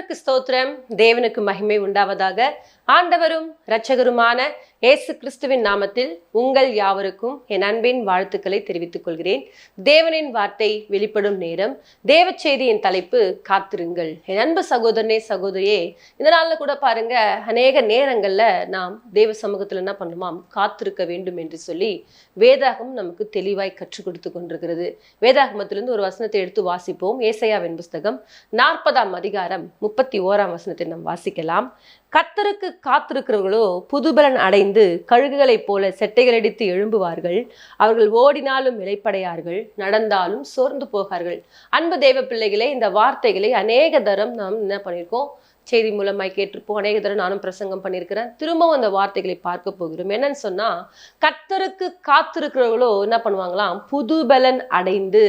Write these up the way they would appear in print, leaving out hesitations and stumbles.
கர்த்தருக்கு ஸ்தோத்திரம். தேவனுக்கு மகிமை உண்டாவதாக. ஆண்டவரும் இரட்சகருமான இயேசு கிறிஸ்துவின் நாமத்தில் உங்கள் யாவருக்கும் என் அன்பின் வாழ்த்துக்களை தெரிவித்துக் கொள்கிறேன். தேவனின் வார்த்தை வெளிப்படும் நேரம். தேவ செய்தியின் தலைப்பு காத்திருங்கள். என் அன்பு சகோதரனே சகோதரியே, இந்த நாள்ல கூட பாருங்க, அநேக நேரங்கள்ல நாம் தேவ சமூகத்துல என்ன பண்ணுமாம், காத்திருக்க வேண்டும் என்று சொல்லி வேதாகம் நமக்கு தெளிவாய் கற்றுக் கொடுத்து கொண்டிருக்கிறது. வேதாகமத்திலிருந்து ஒரு வசனத்தை எடுத்து வாசிப்போம். ஏசாயாவின் புஸ்தகம் 40ஆம் அதிகாரம் 31ஆம் வசனத்தை நாம் வாசிக்கலாம். கர்த்தருக்கு காத்திருக்கிறவர்களோ புதுபலன் அடைந்து கழுகுகளைப் போல செட்டைகளடித்து எழும்புவார்கள். அவர்கள் ஓடினாலும் இளைப்படையார்கள், நடந்தாலும் சோர்ந்து போகார்கள். அன்பு தேவ பிள்ளைகளே, இந்த வார்த்தைகளை அநேக தரம் நாம் என்ன பண்ணியிருக்கோம், செய்தி மூலமாய் கேட்டிருப்போம். அநேக தடவை நானும் பிரசங்கம் பண்ணியிருக்கிறேன். திரும்பவும் அந்த வார்த்தைகளை பார்க்க போகிறோம். என்னன்னு சொன்னா, கர்த்தருக்கு காத்திருக்கிறவர்களோ என்ன பண்ணுவாங்களாம், புது பலன் அடைந்து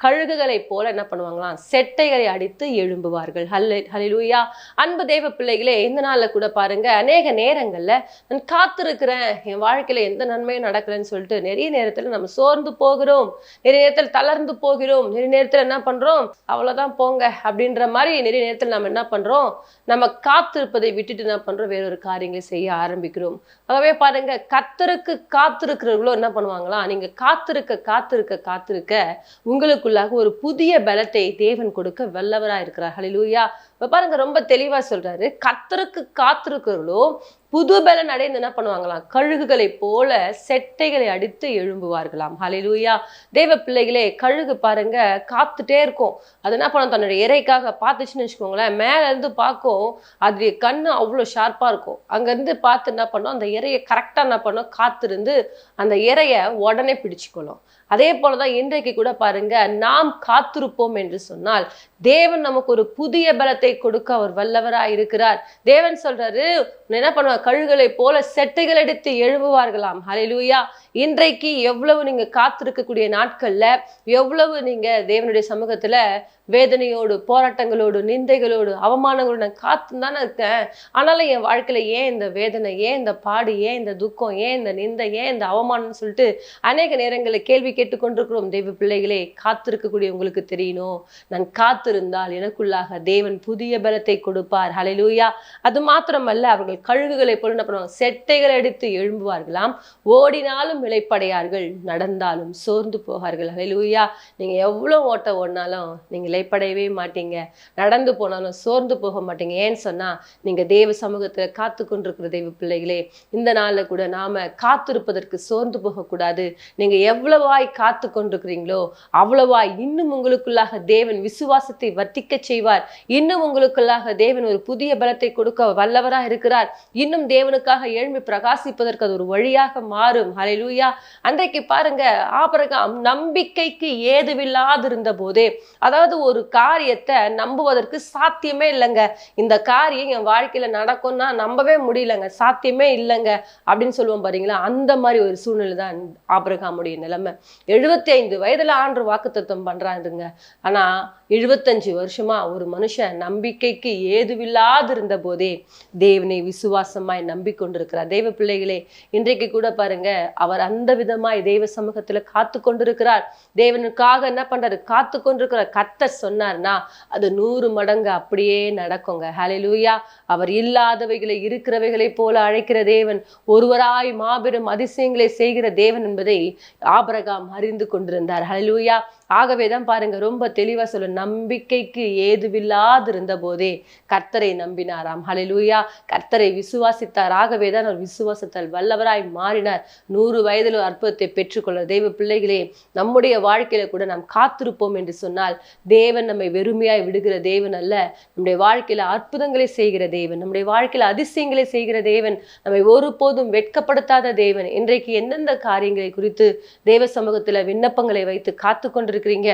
கழுகுகளை போல என்ன பண்ணுவாங்களாம், செட்டைகளை அடித்து எழும்புவார்கள். ஹல்லேலூயா. அன்பு தேவ பிள்ளைகளே, இந்த நாள்ல கூட பாருங்க, அநேக நேரங்கள்ல நான் காத்திருக்கிறேன், என் வாழ்க்கையில எந்த நன்மையும் நடக்கலன்னு சொல்லிட்டு நிறைய நேரத்துல நம்ம சோர்ந்து போகிறோம், நிறைய நேரத்தில் தளர்ந்து போகிறோம், நிறைய நேரத்துல என்ன பண்றோம், அவ்வளவுதான் போங்க அப்படின்ற மாதிரி நிறைய நேரத்தில் நம்ம என்ன பண்றோம், நம்ம காத்திருப்பதை விட்டுட்டு என்ன பண்றோம், வேறொரு காரியங்களை செய்ய ஆரம்பிக்கிறோம். ஆகவே பாருங்க, கர்த்தருக்கு காத்திருக்கிறவர்களோ என்ன பண்ணுவாங்களா, நீங்க காத்திருக்க காத்திருக்க காத்திருக்க உங்களுக்குள்ளாக ஒரு புதிய பலத்தை தேவன் கொடுக்க வல்லவரா இருக்கிறார். ஹல்லேலூயா. பாருங்க, ரொம்ப தெளிவா சொல்றாரு, கர்த்தருக்கு காத்திருக்கிறவர்களோ புது பலன் அடைந்து என்ன பண்ணுவாங்களாம், கழுகுகளை போல செட்டைகளை அடித்து எழும்புவார்களாம். ஹல்லேலூயா. தேவ பிள்ளைகளே, கழுகு பாருங்க காத்துட்டே இருக்கும். அது என்ன பண்ணும், தன்னுடைய இறைக்காக பார்த்துச்சுன்னு வச்சுக்கோங்களேன், மேல இருந்து பார்க்கும், அது கண்ணு அவ்வளோ ஷார்ப்பா இருக்கும். அங்க இருந்து பார்த்து என்ன பண்ணும், அந்த இறையை கரெக்டா என்ன பண்ணும், காத்திருந்து அந்த இறைய உடனே பிடிச்சுக்கொள்ளும். அதே போலதான் இன்றைக்கு கூட பாருங்க, நாம் காத்திருப்போம் என்று சொன்னால் தேவன் நமக்கு ஒரு புதிய பலத்தை கொடுக்க அவர் வல்லவரா இருக்கிறார். தேவன் சொல்றாரு, என்ன பண்ணுவாங்க, கழுகுகளை போல செட்டைகள் எடுத்து எழும்புவார்களாம். ஹல்லேலூயா. இன்றைக்கு எவ்வளவு நீங்க காத்திருக்கக்கூடிய நாட்கள்ல எவ்வளவு நீங்க தேவனுடைய சமூகத்துல வேதனையோடு, போராட்டங்களோடு, நிந்தைகளோடு, அவமானங்களோடு நான் காத்து தானே இருக்கேன், ஆனாலும் என் வாழ்க்கையில ஏன் இந்த வேதனை, ஏன் இந்த பாடு, ஏன் இந்த துக்கம், ஏன் இந்த நிந்தை, ஏன் இந்த அவமானம்னு சொல்லிட்டு அநேக நேரங்களில் கேள்வி கேட்டுக்கொண்டிருக்கிறோம். தெய்வ பிள்ளைகளே, காத்திருக்கக்கூடிய உங்களுக்கு தெரியணும், நான் காத்திருந்தால் எனக்குள்ளாக தேவன் புதிய பலத்தை கொடுப்பார். ஹல்லேலூயா. அது மாத்திரமல்ல, அவர்கள் கழுகுகளை போல என்ன பண்ணுவாங்க, செட்டைகள் எடுத்து எழும்புவார்களாம். ஓடினாலும் இளைப்படையார்கள், நடந்தாலும் சோர்ந்து போகார்கள். ஹல்லேலூயா. நீங்க எவ்வளவு ஓட்ட ஓடினாலும் நீங்க இளைப்படையவே மாட்டீங்க, நடந்து போனாலும் சோர்ந்து போக மாட்டீங்க. ஏன்னு சொன்னா, நீங்க தேவ சமூகத்துல காத்து கொண்டிருக்கிற தெய்வ பிள்ளைகளே, இந்த நாள்ல கூட நாம காத்திருப்பதற்கு சோர்ந்து போகக்கூடாது. நீங்க எவ்வளவாய் காத்து கொண்டிருக்கிறீங்களோ அவ்வளவாய் இன்னும் உங்களுக்குள்ளாக தேவன் விசுவாசத்தை வர்த்திக்க செய்வார். இன்னும் உங்களுக்குள்ளாக தேவன் ஒரு புதிய பலத்தை கொடுக்க வல்லவரா இருக்கிறார். இன்னும் தேவனுக்காக எழும்பி பிரகாசிப்பதற்கு அது ஒரு வழியாக மாறும். ஹல்லேலூயா. அன்றைக்கு பாருங்க, ஆபிரகாம் நம்பிக்கைக்கு ஏதுவில்லாதிருந்த போதே, அதாவது ஒரு காரியத்தை நம்புவதற்கு சாத்தியமே இல்லைங்க, இந்த காரியம் என் வாழ்க்கையில நடக்கும்னா நம்பவே முடியலங்க, சாத்தியமே இல்லைங்க அப்படின்னு சொல்லுவோம் பாருங்களா, அந்த மாதிரி ஒரு சூழ்நிலை தான் ஆபிரகாமுடைய நிலைமை. 75 வயதுல ஆண்டு வாக்குத்தத்தம் பண்றாருங்க. ஆனா 75 வருஷமா ஒரு மனுஷன் நம்பிக்கைக்கு ஏதுவில்லாதிருந்த போதே தேவனை விசுவாசமாய் நம்பிக்கொண்டிருக்கிறார். தெய்வ பிள்ளைகளே, இன்றைக்கு கூட பாருங்க, அவர் அந்த விதமாய் தெய்வ சமூகத்துல காத்து கொண்டிருக்கிறார். தேவனுக்காக என்ன பண்றாரு, காத்து கொண்டிருக்கிறார். கர்த்தர் சொன்னார்னா அது 100 மடங்கு அப்படியே நடக்குங்க. ஹல்லேலூயா. அவர் இல்லாதவைகளை இருக்கிறவைகளை போல அழைக்கிற தேவன், ஒருவராய் மாபெரும் அதிசயங்களை செய்கிற தேவன் என்பதை ஆபிரகாம் அறிந்து கொண்டிருந்தார். ஹல்லேலூயா. ஆகவேதான் பாருங்க, ரொம்ப தெளிவா சொல்ல, நம்பிக்கைக்கு ஏதுவில்லாதிருந்த போதே கர்த்தரை நம்பினாராம். ஹல்லேலூயா. கர்த்தரை விசுவாசித்தார். ஆகவேதான் அவர் விசுவாசத்தால் வல்லவராய் மாறினார். 100 வயதில் அற்புதத்தை பெற்றுக்கொள்ள. தெய்வ பிள்ளைகளே, நம்முடைய வாழ்க்கையில கூட நாம் காத்திருப்போம் என்று சொன்னால் தேவன் நம்மை வெறுமையாய் விடுகிற தேவன் அல்ல. நம்முடைய வாழ்க்கையில அற்புதங்களை செய்கிற தேவன், நம்முடைய வாழ்க்கையில அதிசயங்களை செய்கிற தேவன், நம்மை ஒருபோதும் வெட்கப்படுத்தாத தேவன். இன்றைக்கு எந்தெந்த காரியங்களை குறித்து தேவ சமூகத்துல விண்ணப்பங்களை வைத்து காத்து கொண்டிருக்கிறீங்க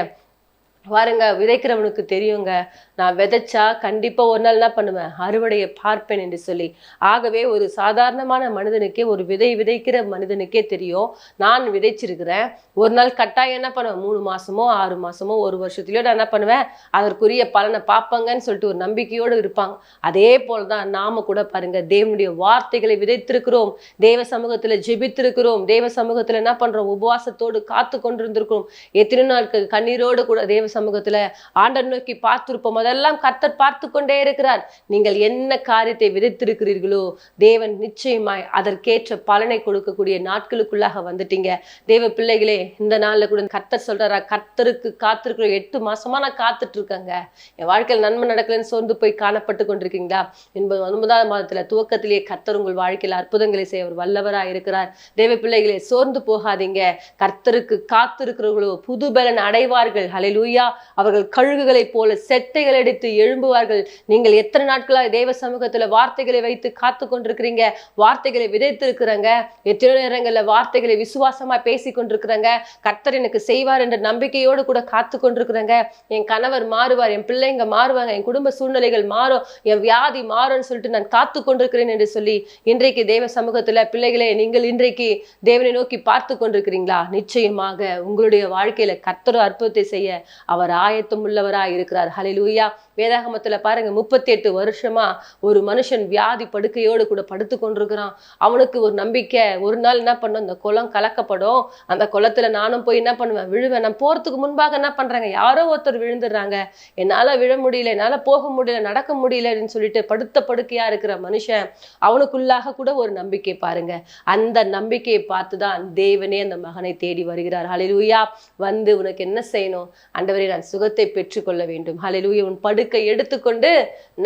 பாருங்க, விதைக்கிறவனுக்கு தெரியுங்க, நான் விதைச்சா கண்டிப்பா ஒரு நாள் என்ன பண்ணுவேன், அறுவடையை பார்ப்பேன் என்று சொல்லி. ஆகவே ஒரு சாதாரணமான மனிதனுக்கே, ஒரு விதைக்கிற மனிதனுக்கே தெரியும், நான் விதைச்சிருக்கிறேன், ஒரு நாள் கட்டாயம் என்ன பண்ணுவேன், 3 மாசமோ 6 மாசமோ 1 வருஷத்துலயோ நான் என்ன பண்ணுவேன், அதற்குரிய பலனை பார்ப்பாங்கன்னு சொல்லிட்டு ஒரு நம்பிக்கையோடு இருப்பாங்க. அதே போலதான் நாம கூட பாருங்க, தேவனுடைய வார்த்தைகளை விதைத்திருக்கிறோம், தேவ சமூகத்துல ஜெபித்திருக்கிறோம், தேவ சமூகத்துல என்ன பண்றோம், உபவாசத்தோடு காத்து கொண்டிருந்திருக்கிறோம். எத்தனை நாட்கள் கண்ணீரோடு கூட தேவ சமூகத்துல ஆண்டவர் நோக்கி பார்த்திருப்போம். அதெல்லாம் கர்த்தர் பார்த்து கொண்டே இருக்கிறார். நீங்கள் என்ன காரியத்தை விதைத்திருக்கிறீர்களோ தேவன் நிச்சயமாய் அதற்கேற்ற பலனை கொடுக்கக்கூடிய நாட்களுக்குள்ளாக வந்துட்டீங்க. தேவ பிள்ளைகளே, இந்த நாள்ல கூட கர்த்தர் சொல்றாரா, கர்த்தருக்கு காத்திருக்கிற 8 மாசமா நான் காத்துட்டு இருக்கேங்க, என் வாழ்க்கையில் நன்மை நடக்கலன்னு சோர்ந்து போய் காணப்பட்டு கொண்டிருக்கீங்களா? 9ஆம் மாதத்துல துவக்கத்திலேயே கர்த்தர் உங்கள் வாழ்க்கையில் அற்புதங்களை செய்ய அவர் வல்லவராய் இருக்கிறார். தேவ பிள்ளைகளே, சோர்ந்து போகாதீங்க. கர்த்தருக்கு காத்திருக்கிறவர்களோ புது பலன் அடைவார்கள். ஹல்லேலூயா. அவர்கள் கழுகுகளை போல செட்டைகள் அடித்து எழும்புவார்கள். நீங்கள் எத்தனை நாட்களாக தேவ சமூகத்துல வார்த்தைகளை வைத்து காத்து கொண்டிருக்கிறீங்க, வார்த்தைகளை விதைத்திருக்கிறங்க. எத்தனை நேரங்கள்ல வார்த்தைகளை விசுவாசமா பேசி கொண்டிருக்கிறங்க. கர்த்தர் எனக்கு செய்வார் என்ற நம்பிக்கையோடு கூட காத்து கொண்டிருக்கிறங்க. என் கணவர் மாறுவார், என் பிள்ளைங்க மாறுவாங்க, என் குடும்ப சூழ்நிலைகள் மாறும், என் வியாதி மாறும்னு சொல்லிட்டு நான் காத்து கொண்டிருக்கிறேன் என்று சொல்லி இன்றைக்கு தேவ சமூகத்துல பிள்ளைகளே, நீங்கள் இன்றைக்கு தேவனை நோக்கி பார்த்து கொண்டிருக்கிறீங்களா? நிச்சயமாக உங்களுடைய வாழ்க்கையில கர்த்தர் அற்புதத்தை செய்ய அவர் ஆயத்தம் உள்ளவராய் இருக்கிறார். ஹல்லேலூயா. வேதாகமத்துல பாருங்க, 38 வருஷமா ஒரு மனுஷன் வியாதி படுக்கையோடு கூட படுத்து கொண்டிருக்கிறான். அவனுக்கு ஒரு நம்பிக்கை, ஒரு நாள் என்ன பண்ணும், இந்த குளம் கலக்கப்படும், அந்த குளத்துல நானும் போய் என்ன பண்ணுவேன், விழுவேன். நான் போறதுக்கு முன்பாக என்ன பண்றாங்க, யாரோ ஒருத்தர் விழுந்துடுறாங்க, என்னால விழ முடியல, என்னால போக முடியல, நடக்க முடியலன்னு சொல்லிட்டு படுத்த படுக்கையா இருக்கிற மனுஷன், அவனுக்குள்ளாக கூட ஒரு நம்பிக்கை பாருங்க. அந்த நம்பிக்கையை பார்த்துதான் தேவனே அந்த மகனை தேடி வருகிறார். ஹல்லேலூயா. வந்து உனக்கு என்ன செய்யணும், ஆண்டவரே நான் சுகத்தை பெற்றுக்கொள்ள வேண்டும். ஹல்லேலூயா. உன் படுக்கை எடுத்துக்கொண்டு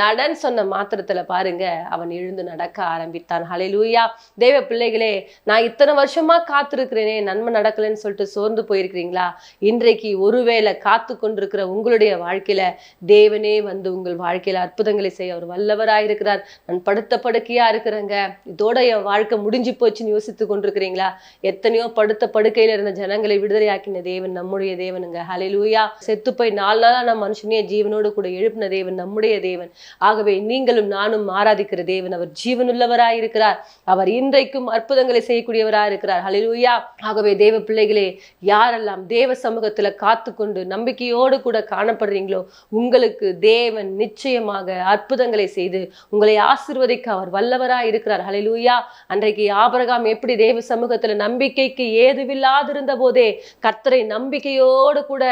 நடன்னு சொன்ன மாத்திரத்துல பாருங்க, அவன் எழுந்து நடக்க ஆரம்பித்தான். ஹல்லேலூயா. தேவ பிள்ளைகளே, நான் இத்தனை வருஷமா காத்திருக்கிறேனே, நன்மை நடக்கலன்னு சொல்லிட்டு சோர்ந்து போயிருக்கிறீங்களா? இன்றைக்கு ஒருவேளை காத்து கொண்டிருக்கிற உங்களுடைய வாழ்க்கையில தேவனே வந்து உங்கள் வாழ்க்கையில அற்புதங்களை செய்ய அவர் வல்லவராயிருக்கிறார். நான் படுத்த படுக்கையா இருக்கிறேங்க, இதோட என் வாழ்க்கை முடிஞ்சு போச்சுன்னு யோசித்து கொண்டிருக்கிறீங்களா? எத்தனையோ படுத்த படுக்கையில இருந்த ஜனங்களை விடுதலையாக்கின தேவன் நம்முடைய தேவனுங்க. ஹல்லேலூயா. செத்து போய் 4 நாளா நம்ம மனுஷனே ஜீவனோடு கூட எழுப்பின தேவன் நம்முடைய தேவன். ஆகவே நீங்களும் நானும் ஆராதிக்கிற தேவன் அவர் ஜீவனுள்ளவராய் இருக்கிறார். அவர் இன்றைக்கும் அற்புதங்களை செய்யக்கூடியவராய் இருக்கிறார். ஹல்லேலூயா. ஆகவே தேவ பிள்ளைகளே, யாரெல்லாம் தேவ சமூகத்துல காத்து கொண்டு நம்பிக்கையோடு கூட காணப்படுறீங்களோ உங்களுக்கு தேவன் நிச்சயமாக அற்புதங்களை செய்து உங்களை ஆசீர்வதிக்க அவர் வல்லவராய் இருக்கிறார். ஹல்லேலூயா. அன்றைக்கு ஆபிரகாம் எப்படி தேவ சமூகத்துல நம்பிக்கைக்கு ஏதுவில்லாதிருந்த போதே கர்த்தரை நம்பிக்கையோடு கூட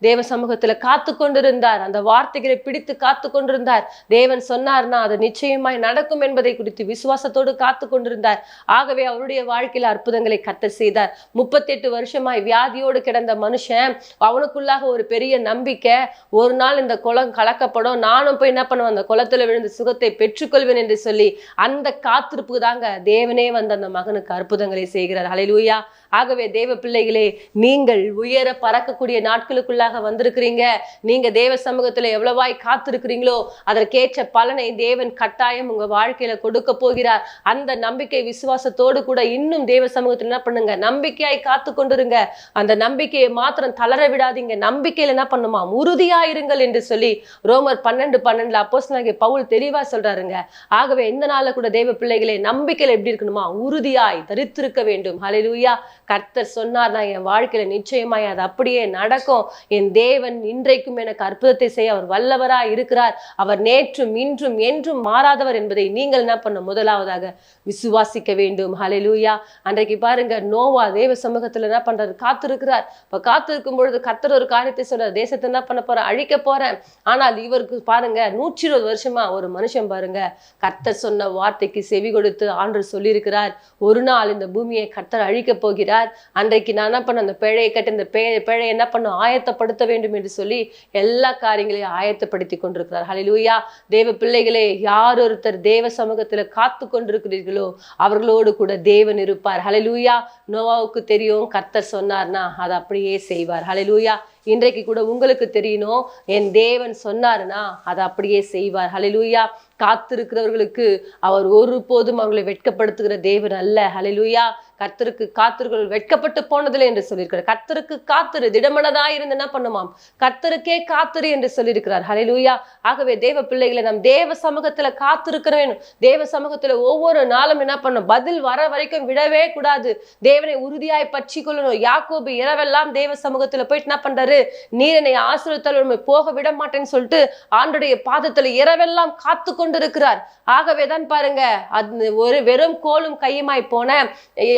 தேவ சமூகத்துல காத்து கொண்டிருந்தார். அந்த வார்த்தைகளை பிடித்து காத்து கொண்டிருந்தார். தேவன் சொன்னார்னா அது நிச்சயமாய் நடக்கும் என்பதை குறித்து விசுவாசத்தோடு காத்து கொண்டிருந்தார். ஆகவே அவருடைய வாழ்க்கையில அற்புதங்களை கர்த்தர் செய்தார். 38 வருஷமாய் வியாதியோடு கிடந்த மனுஷன், அவனுக்குள்ளாக ஒரு பெரிய நம்பிக்கை, ஒரு நாள் இந்த குளம் கலக்கப்படும், நானும் போய் என்ன பண்ணுவேன், அந்த குளத்துல விழுந்து சுகத்தை பெற்றுக்கொள்வேன் என்று சொல்லி அந்த காத்திருப்பு தாங்க தேவனே வந்து அந்த மகனுக்கு அற்புதங்களை செய்கிறார். ஹல்லேலூயா. ஆகவே தேவ பிள்ளைகளே, நீங்கள் உயர பறக்கக்கூடிய நாட்களுக்குள்ளாக வந்திருக்கிறீங்க. நீங்க தேவ சமூகத்துல எவ்வளவாய் காத்திருக்கிறீங்களோ அதற்கேற்ற பலனை தேவன் கட்டாயம் உங்க வாழ்க்கையில கொடுக்க போகிறார். அந்த நம்பிக்கை விசுவாசத்தோடு கூட இன்னும் தேவ சமூகத்துல என்ன பண்ணுங்க, நம்பிக்கையாய் காத்து கொண்டிருங்க. அந்த நம்பிக்கையை மாத்திரம் தளர விடாதீங்க. நம்பிக்கையில என்ன பண்ணுமா, உறுதியாயிருங்கள் என்று சொல்லி ரோமர் 12:12 அப்போஸ்தலனாகிய பவுல் தெளிவா சொல்றாருங்க. ஆகவே இந்த நாள்ல கூட தேவ பிள்ளைகளே, நம்பிக்கையில எப்படி இருக்கணுமா, உறுதியாய் தரித்திருக்க வேண்டும். ஹல்லேலூயா. கர்த்தர் சொன்னார், நான் என் வாழ்க்கையில நிச்சயமாய் அது அப்படியே நடக்கும். என் தேவன் இன்றைக்கும் எனக்கு அற்புதத்தை செய்ய அவர் வல்லவராய் இருக்கிறார். அவர் நேற்றும் இன்றும் என்றும் மாறாதவர் என்பதை நீங்கள் என்ன பண்ண, முதலாவதாக விசுவாசிக்க வேண்டும். ஹல்லேலூயா. அன்றைக்கு பாருங்க, நோவா தேவ சமூகத்துல என்ன பண்றாரு, காத்திருக்கிறார். இப்ப காத்திருக்கும் பொழுது கர்த்தர் ஒரு காரியத்தை சொல்றார், தேசத்தை என்ன பண்ண போறேன், அழிக்க போறேன். ஆனால் இவருக்கு பாருங்க 120 வருஷமா ஒரு மனுஷன் பாருங்க கர்த்தர் சொன்ன வார்த்தைக்கு செவி கொடுத்து ஆண்டவர் சொல்லியிருக்கிறார், ஒரு நாள் இந்த பூமியை கர்த்தர் அழிக்க போகிறார். அன்றைக்கு நான் என்ன பண்ண, அந்த பிழையை கட்டி இந்த பிழை என்ன பண்ணும், ஆயத்தப்படுத்த வேண்டும் என்று சொல்லி எல்லா காரியங்களையும் ஆயத்தப்படுத்தி கொண்டிருக்கிறார். ஹல்லேலூயா. தேவ பிள்ளைகளே, யார் ஒருத்தர் தேவ சமூகத்துல காத்து கொண்டிருக்கிறீர்களோ அவர்களோடு கூட தேவன் இருப்பார். ஹல்லேலூயா. நோவாவுக்கு தெரியும், கர்த்தர் சொன்னார்னா அதை அப்படியே செய்வார். ஹல்லேலூயா. இன்றைக்கு கூட உங்களுக்கு தெரியணும், என் தேவன் சொன்னாருன்னா அதை அப்படியே செய்வார். ஹல்லேலூயா. காத்திருக்கிறவர்களுக்கு அவர் ஒருபோதும் அவர்களை வெட்கப்படுத்துகிற தேவன் அல்ல. ஹல்லேலூயா. கர்த்தருக்கு காத்திருக்கிறவர்கள் வெட்கப்பட்டு போனதில்லை என்று சொல்லியிருக்கிறார். கர்த்தருக்கு காத்திரு, திடமனதாய் இருந்து என்ன பண்ணுமாம், கர்த்தருக்கே காத்திரு என்று சொல்லியிருக்கிறார். ஹல்லேலூயா. ஆகவே தேவ பிள்ளைகளை நாம் தேவ சமூகத்துல காத்திருக்கிறேன். தேவ சமூகத்துல ஒவ்வொரு நாளும் என்ன பண்ணும், பதில் வர வரைக்கும் விடவே கூடாது. தேவனை உறுதியாய் பற்றி கொள்ளணும். யாக்கோபு இரவெல்லாம் தேவ சமூகத்துல போயிட்டு என்ன பண்றாரு, சொல்றாரு, நீர் என்னை ஆசீர்வதித்தால் உம்மை போக விட மாட்டேன்னு சொல்லிட்டு ஆண்டுடைய பாதத்துல இரவெல்லாம் காத்து கொண்டு இருக்கிறார். ஆகவேதான் பாருங்க, அது ஒரு வெறும் கோலும் கையுமாய் போன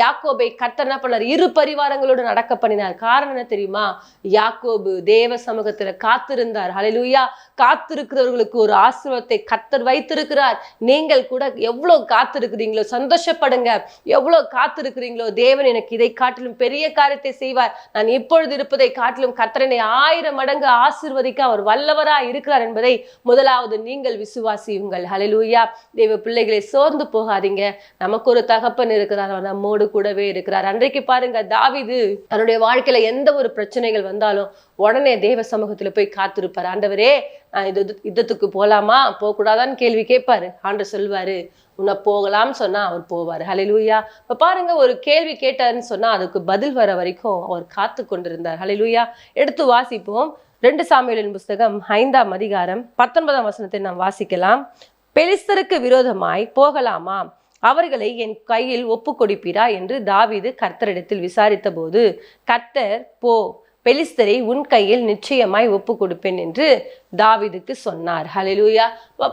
யாக்கோபை கர்த்தர் என்ன பண்ணார், இரு பரிவாரங்களோடு நடக்க பண்ணினார். காரணம் என்ன தெரியுமா? யாக்கோபு தேவ சமூகத்துல காத்திருந்தார். ஹல்லேலூயா. காத்திருக்கிறவர்களுக்கு ஒரு ஆசீர்வாதத்தை கர்த்தர் வைத்திருக்கிறார். நீங்கள் கூட எவ்வளவு காத்திருக்கிறீங்களோ சந்தோஷப்படுங்க. எவ்வளவு காத்திருக்கிறீங்களோ, தேவன் எனக்கு இதை காட்டிலும் பெரிய காரியத்தை செய்வார், நான் இப்பொழுது இருப்பதை காட்டிலும் கர்த்தர் என்னை 1000 மடங்கு ஆசீர்வதிக்க அவர் வல்லவராய் இருக்கிறார் என்பதை முதலாவது நீங்கள் விசுவாசியுங்கள். ஹல்லேலூயா. தேவ பிள்ளைகளை சோர்ந்து போகாதீங்க. நமக்கு ஒரு தகப்பன் இருக்கிறார், அவர் நம்மோடு கூடவே இருக்கிறார். அன்றைக்கு பாருங்க, தாவீது தன்னுடைய வாழ்க்கையில எந்த ஒரு பிரச்சனைகள் வந்தாலும் உடனே தேவ சமூகத்துல போய் காத்திருப்பார். ஆண்டவரே, நான் யுத்தத்துக்கு போலாமா போகக்கூடாதான்னு கேள்வி கேட்பாரு. ஆண்டவர் சொல்வாரு, உன்னை போகலாம்னு சொன்னா அவர் போவார். ஹல்லேலூயா. இப்ப பாருங்க, ஒரு கேள்வி கேட்டாருன்னு சொன்னா அதுக்கு பதில் வர வரைக்கும் அவர் காத்து கொண்டிருந்தார். ஹல்லேலூயா. எடுத்து வாசிப்போம். 2 சாமுவேலின் புஸ்தகம் 5ஆம் அதிகாரம் 19ஆம் வசனத்தை நாம் வாசிக்கலாம். பெலிஸ்தருக்கு விரோதமாய் போகலாமா, அவர்களை என் கையில் ஒப்பு கொடுப்பீரா என்று தாவீது கர்த்தரிடத்தில் விசாரித்த போது, கர்த்தர், போ, பெலிஸ்தரை உன் கையில் நிச்சயமாய் ஒப்பு கொடுப்பேன் என்று தாவீதுக்கு சொன்னார். ஹல்லேலூயா.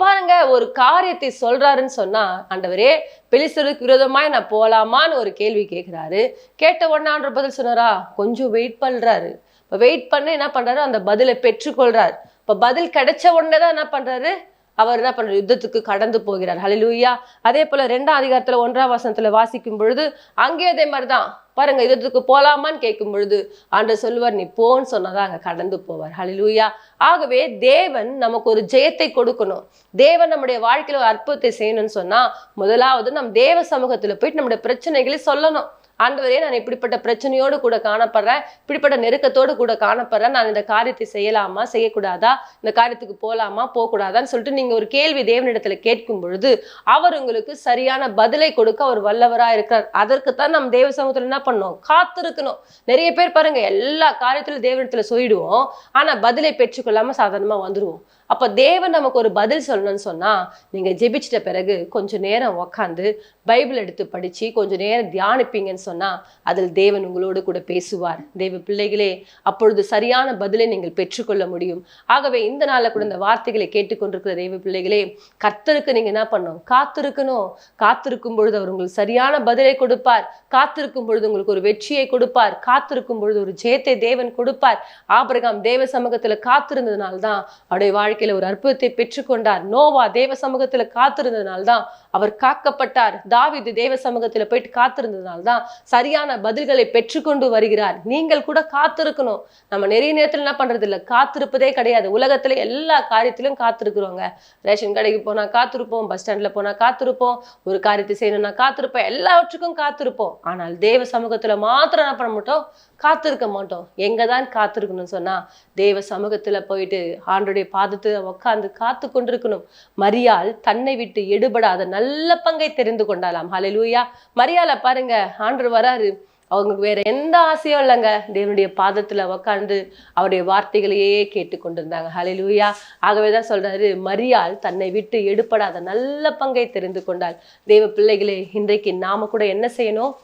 பாருங்க, ஒரு காரியத்தை சொல்றாருன்னு சொன்னா, ஆண்டவரே பெலிஸ்தருக்கு விரோதமாய் நான் போலாமான்னு ஒரு கேள்வி கேட்கிறாரு. கேட்ட உடனே ஆண்டவர் பதில் சொன்னாரா? கொஞ்சம் வெயிட் பண்றாரு. இப்ப வெயிட் பண்ண என்ன பண்றாரு, அந்த பதிலை பெற்றுக்கொள்றார். இப்ப பதில் கிடைச்ச உடனே தான் என்ன பண்றாரு, அவர் என்ன பண்றாரு, யுத்தத்துக்கு கடந்து போகிறார். ஹல்லேலூயா. அதே போல 2ஆம் அதிகாரத்துல 1ஆம் வசனத்துல வாசிக்கும் பொழுது அங்கே அதே மாதிரிதான் பாருங்க, யுத்தத்துக்கு போலாமான்னு கேட்கும் பொழுது ஆண்டவர் சொல்லுவார், நீ போன்னு சொன்னதான் அங்க கடந்து போவார். ஹல்லேலூயா. ஆகவே தேவன் நமக்கு ஒரு ஜெயத்தை கொடுக்கணும், தேவன் நம்முடைய வாழ்க்கையில ஒரு அற்புதத்தை செய்யணும்னு சொன்னா முதலாவது நம் தேவ சமூகத்துல போயிட்டு நம்முடைய பிரச்சனைகளை சொல்லணும். ஆண்டவரே, நான் இப்படிப்பட்ட பிரச்சனையோடு கூட காணப்படுறேன், இப்படிப்பட்ட நெருக்கத்தோடு கூட காணப்படுறேன், நான் இந்த காரியத்தை செய்யலாமா செய்யக்கூடாதா, இந்த காரியத்துக்கு போகலாமா போகக்கூடாதான்னு சொல்லிட்டு நீங்க ஒரு கேள்வி தேவனிடத்துல கேட்கும் பொழுது அவர் உங்களுக்கு சரியான பதிலை கொடுக்க அவர் வல்லவரா இருக்கிறார். அதற்குத்தான் நம்ம தேவ சமூகத்துல என்ன பண்ணணும், காத்திருக்கணும். நிறைய பேர் பாருங்க, எல்லா காரியத்திலும் தேவனிடத்துல சொல்லிடுவோம், ஆனா பதிலை பெற்றுக்கொள்ளாம சாதாரணமா வந்துருவோம். அப்ப தேவன் நமக்கு ஒரு பதில் சொல்லணும்னு சொன்னா, நீங்க ஜெபிச்சிட்ட பிறகு கொஞ்ச நேரம் உக்காந்து பைபிள் எடுத்து படிச்சு கொஞ்ச நேரம் தியானிப்பீங்கன்னு சொன்னா அதில் தேவன் உங்களோடு கூட பேசுவார். தேவ பிள்ளைகளே, அப்பொழுது சரியான பதிலை நீங்கள் பெற்றுக்கொள்ள முடியும். ஆகவே இந்த நாள்ல கூட இந்த வார்த்தைகளை கேட்டுக்கொண்டிருக்கிற தேவ பிள்ளைகளே, கர்த்தருக்கு நீங்க என்ன பண்ணணும், காத்திருக்கணும். காத்திருக்கும் பொழுது அவர் உங்களுக்கு சரியான பதிலை கொடுப்பார். காத்திருக்கும் பொழுது உங்களுக்கு ஒரு வெற்றியை கொடுப்பார். காத்திருக்கும் பொழுது ஒரு ஜெயத்தை தேவன் கொடுப்பார். ஆபிரகாம் தேவ சமூகத்துல காத்திருந்ததுனால்தான் அவருடைய வாழ்க்கையில ஒரு அற்புதத்தை பெற்றுக்கொண்டார். நோவா தேவ சமூகத்துல காத்திருந்ததுனால்தான் அவர் காக்கப்பட்டார். தாவீது தேவ சமூகத்துல போயிட்டு காத்திருந்ததுனால்தான் சரியான பதில்களை பெற்றுக்கொண்டு வருகிறார். நீங்கள் கூட காத்திருக்கணும். நம்ம நிறைய நேரத்துல என்ன பண்றது இல்ல, காத்திருப்பதே கிடையாது. உலகத்துல எல்லா காரியத்திலும் காத்திருக்கிறோங்க. ரேஷன் கடைக்கு போனா காத்திருப்போம், பஸ் ஸ்டாண்ட்ல போனா காத்திருப்போம், ஒரு காரியத்தை செய்யணும்னா காத்திருப்போம், எல்லாவற்றுக்கும் காத்திருப்போம். ஆனால் தேவ சமூகத்துல மாத்திரம் என்ன பண்ண மாட்டோம், காத்திருக்க மாட்டோம். எங்கதான் காத்திருக்கணும்னு சொன்னா தேவ சமூகத்துல போயிட்டு ஆண்டோடைய பாதத்துல உட்கார்ந்து காத்து கொண்டிருக்கணும். மரியாள் தன்னை விட்டு எடுபடாத நல்ல பங்கை தெரிந்து கொண்டாலாம். ஹல்லேலூயா. மரியாள பாருங்க, ஆண்டவர் வராரு, அவங்களுக்கு வேற எந்த ஆசையும் இல்லைங்க, தேவனுடைய பாதத்துல உட்கார்ந்து அவருடைய வார்த்தைகளையே கேட்டு கொண்டிருந்தாங்க. ஹல்லேலூயா. ஆகவேதான் சொல்றாரு, மரியாள் தன்னை விட்டு எடுபடாத நல்ல பங்கை தெரிந்து கொண்டாள். தேவ பிள்ளைகளே, இன்றைக்கு நாம கூட என்ன செய்யணும்,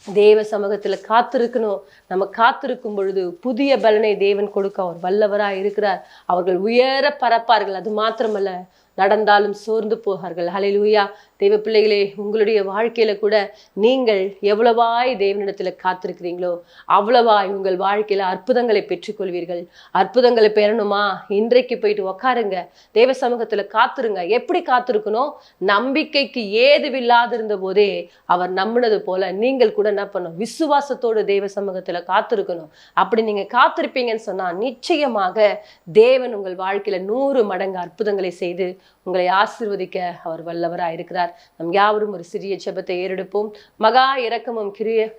தேவ சமூகத்துல காத்திருக்கணும். நம்ம காத்திருக்கும் பொழுது புதிய பலனை தேவன் கொடுக்க அவர் வல்லவராய் இருக்கிறார். அவர்கள் உயர பறப்பார்கள். அது மாத்திரமல்ல, நடந்தாலும் சோர்ந்து போகார்கள். ஹல்லேலூயா. தேவ பிள்ளைகளே, உங்களுடைய வாழ்க்கையில கூட நீங்கள் எவ்வளவாய் தேவனிடத்துல காத்திருக்கிறீங்களோ அவ்வளவாய் உங்கள் வாழ்க்கையில அற்புதங்களை பெற்றுக்கொள்வீர்கள். அற்புதங்களை பெறணுமா, இன்றைக்கு போயிட்டு உக்காருங்க, தேவ சமூகத்துல காத்திருங்க. எப்படி காத்திருக்கணும், நம்பிக்கைக்கு ஏதுவில்லாதிருந்த போதே அவர் நம்பினது போல நீங்கள் கூட என்ன பண்ணணும், விசுவாசத்தோடு தேவ சமூகத்துல காத்திருக்கணும். அப்படி நீங்க காத்திருப்பீங்கன்னு சொன்னா நிச்சயமாக தேவன் உங்கள் வாழ்க்கையில 100 மடங்கு அற்புதங்களை செய்து உங்களை ஆசீர்வதிக்க அவர் வல்லவராய் இருக்கிறார். நம் யாவரும் ஒரு சிறிய ஜெபத்தை ஏறெடுப்போம். மகா இரக்கமும்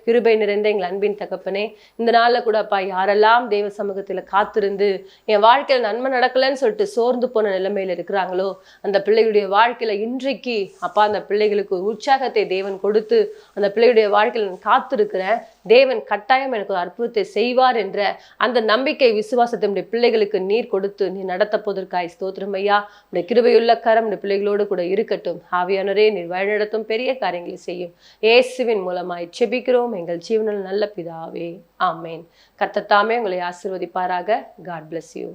கிருபை நிறைந்த எங்கள் அன்பின் தகப்பனே, இந்த நாள்ல கூட அப்பா, யாரெல்லாம் தேவ சமூகத்துல காத்திருந்து என் வாழ்க்கையில நன்மை நடக்கலன்னு சொல்லிட்டு சோர்ந்து போன நிலைமையில இருக்கிறாங்களோ அந்த பிள்ளைகளுடைய வாழ்க்கையில இன்றைக்கு அப்பா, அந்த பிள்ளைகளுக்கு ஒரு உற்சாகத்தை தேவன் கொடுத்து அந்த பிள்ளையுடைய வாழ்க்கையில நான் காத்திருக்கிறேன், தேவன் கட்டாயம் எனக்கு ஒரு அற்புதத்தை செய்வார் என்ற அந்த நம்பிக்கை விசுவாசத்தை உடைய பிள்ளைகளுக்கு நீர் கொடுத்து நீ நடத்த போவதற்காய் ஸ்தோத்திரம் ஐயா. உடைய கிருபையுள்ள கரம் உடைய பிள்ளைகளோடு கூட இருக்கட்டும். ஆவியானவரே நீர் வழிநடத்தும் பெரிய காரியங்களை செய்யும். இயேசுவின் மூலமாய் செபிக்கிறோம் எங்கள் ஜீவனில் நல்ல பிதாவே, ஆமேன். கர்த்தர் தாமே உங்களை ஆசீர்வதிப்பாராக. God bless you.